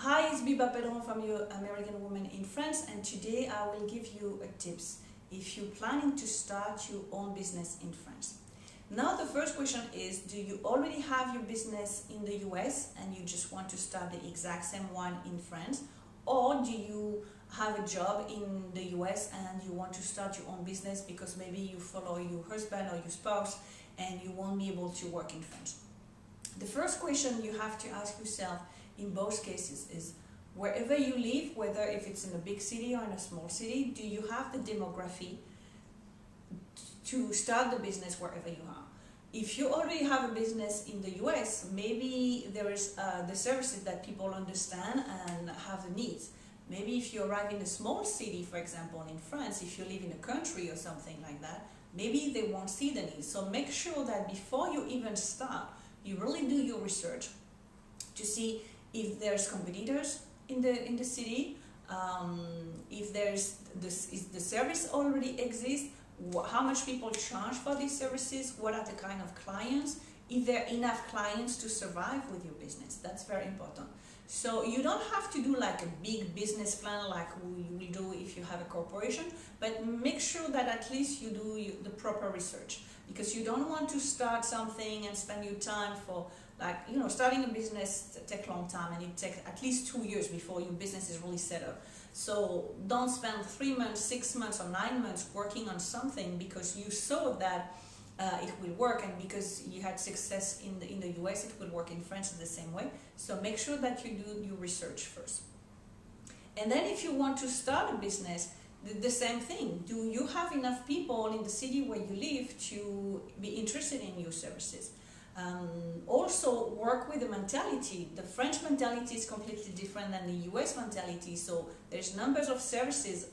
Hi, it's Biba Pedron from your American Woman in France, and today I will give you a tips if you're planning to start your own business in France. Now the first question is, do you already have your business in the US and you just want to start the exact same one in France? Or do you have a job in the US and you want to start your own business because maybe you follow your husband or your spouse and you won't be able to work in France? The first question you have to ask yourself in both cases is, wherever you live, whether if it's in a big city or in a small city, do you have the demography to start the business wherever you are? If you already have a business in the US, maybe there is the services that people understand and have the needs. Maybe if you arrive in a small city, for example, in France, if you live in a country or something like that, maybe they won't see the needs. So make sure that before you even start, you really do your research to see if there's competitors in the city, if there's if the service already exists, how much people charge for these services, what are the kind of clients, if there are enough clients to survive with your business. That's very important. So you don't have to do like a big business plan like you will do if you have a corporation, but make sure that at least you do the proper research, because you don't want to start something and spend your time for, like, starting a business takes a long time, and it takes at least 2 years before your business is really set up. So don't spend 3 months, 6 months or 9 months working on something because you saw that it will work, and because you had success in the US, it will work in France the same way. So make sure that you do your research first. And then if you want to start a business, the same thing. Do you have enough people in the city where you live to be interested in your services? Also work with the mentality. The French mentality is completely different than the US mentality, so there's numbers of services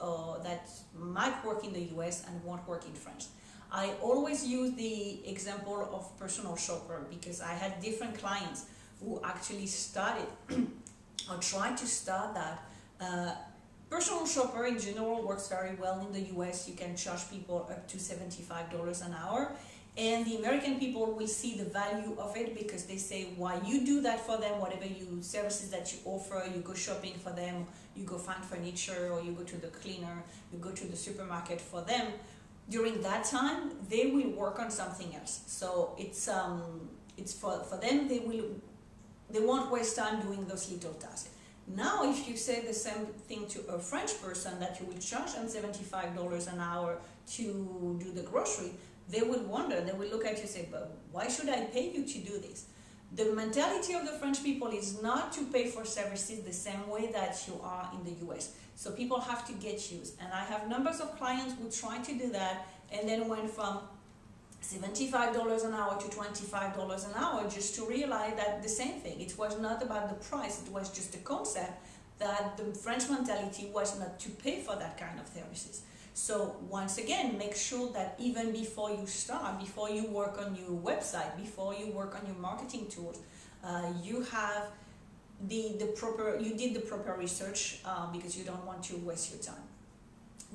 that might work in the US and won't work in France. I always use the example of personal shopper because I had different clients who actually started or tried to start that. Personal shopper in general works very well in the US. You can charge people up to $75 an hour. And the American people will see the value of it because they say, why you do that for them, whatever services that you offer, you go shopping for them, you go find furniture, or you go to the cleaner, you go to the supermarket for them. During that time, they will work on something else. So it's for them, they won't waste time doing those little tasks. Now, if you say the same thing to a French person, that you will charge them $75 an hour to do the grocery, they will wonder, they will look at you and say, but why should I pay you to do this? The mentality of the French people is not to pay for services the same way that you are in the US. So people have to get used. And I have numbers of clients who try to do that and then went from $75 an hour to $25 an hour just to realize that the same thing. It was not about the price, it was just a concept that the French mentality was not to pay for that kind of services. So once again, make sure that even before you start, before you work on your website, before you work on your marketing tools, you have you did the proper research because you don't want to waste your time.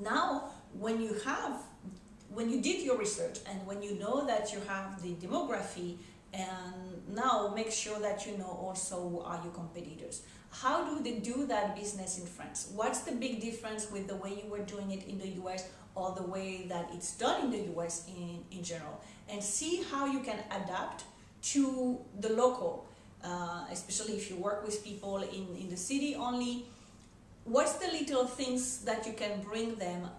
Now, when you did your research and when you know that you have the demography, and now make sure that you know also who are your competitors. How do they do that business in France? What's the big difference with the way you were doing it in the US or the way that it's done in the US in general? And see how you can adapt to the local, especially if you work with people in the city only. What's the little things that you can bring them?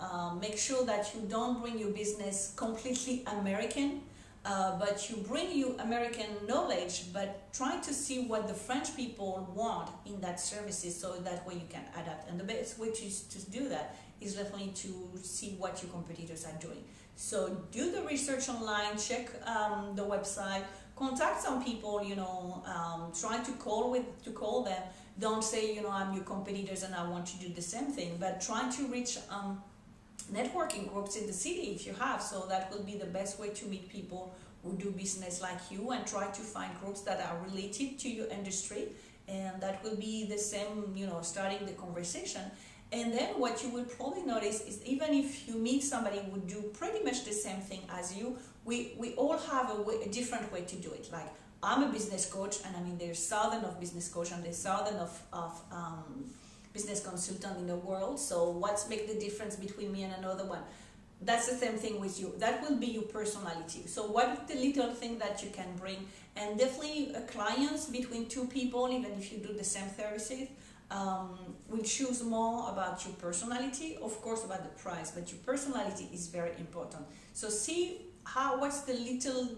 Make sure that you don't bring your business completely American, but you bring you American knowledge, but try to see what the French people want in that services, so that way you can adapt. And the best way to do that is definitely to see what your competitors are doing. So do the research online, check the website, contact some people, try to call them. Don't say, I'm your competitors and I want to do the same thing, but try to reach networking groups in the city if you have. So that will be the best way to meet people who do business like you, and try to find groups that are related to your industry, and that will be the same, starting the conversation. And then what you will probably notice is, even if you meet somebody who would do pretty much the same thing as you, we all have a different way to do it. Like, I'm a business coach, and I mean there's thousands of business coach and there's thousands of business consultant in the world. So what's make the difference between me and another one? That's the same thing with you. That will be your personality. So what is the little thing that you can bring? And definitely clients between two people, even if you do the same services, will choose more about your personality, of course about the price, but your personality is very important. So see what's the little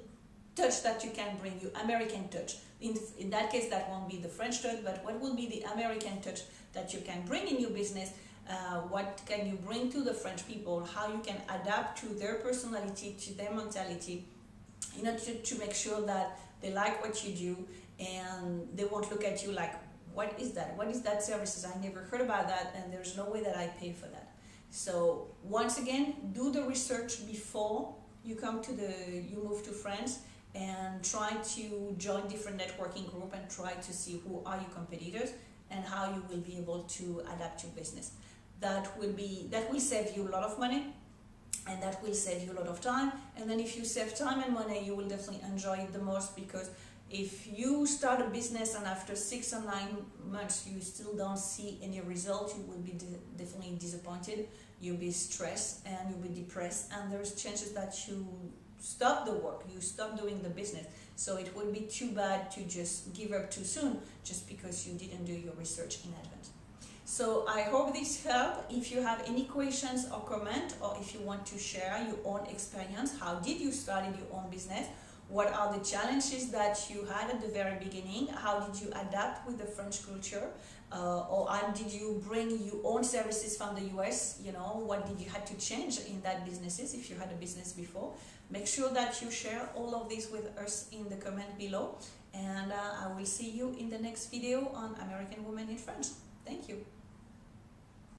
touch that you can bring, your American touch. In that case, that won't be the French touch, but what will be the American touch that you can bring in your business? What can you bring to the French people? How you can adapt to their personality, to their mentality, in order to make sure that they like what you do and they won't look at you like, what is that? What is that services? I never heard about that, and there's no way that I pay for that. So once again, do the research before you move to France, and try to join different networking group and try to see who are your competitors and how you will be able to adapt your business. That will save you a lot of money, and that will save you a lot of time. And then if you save time and money, you will definitely enjoy it the most, because if you start a business and after 6 or 9 months you still don't see any result, you will be definitely disappointed, you'll be stressed and you'll be depressed, and there's chances that you stop the work, you stop doing the business. So it would be too bad to just give up too soon just because you didn't do your research in advance. So I hope this helped. If you have any questions or comment, or if you want to share your own experience, how did you start your own business? What are the challenges that you had at the very beginning? How did you adapt with the French culture? Or did you bring your own services from the US? You know, what did you have to change in that businesses if you had a business before? Make sure that you share all of this with us in the comment below. And I will see you in the next video on American Women in France. Thank you.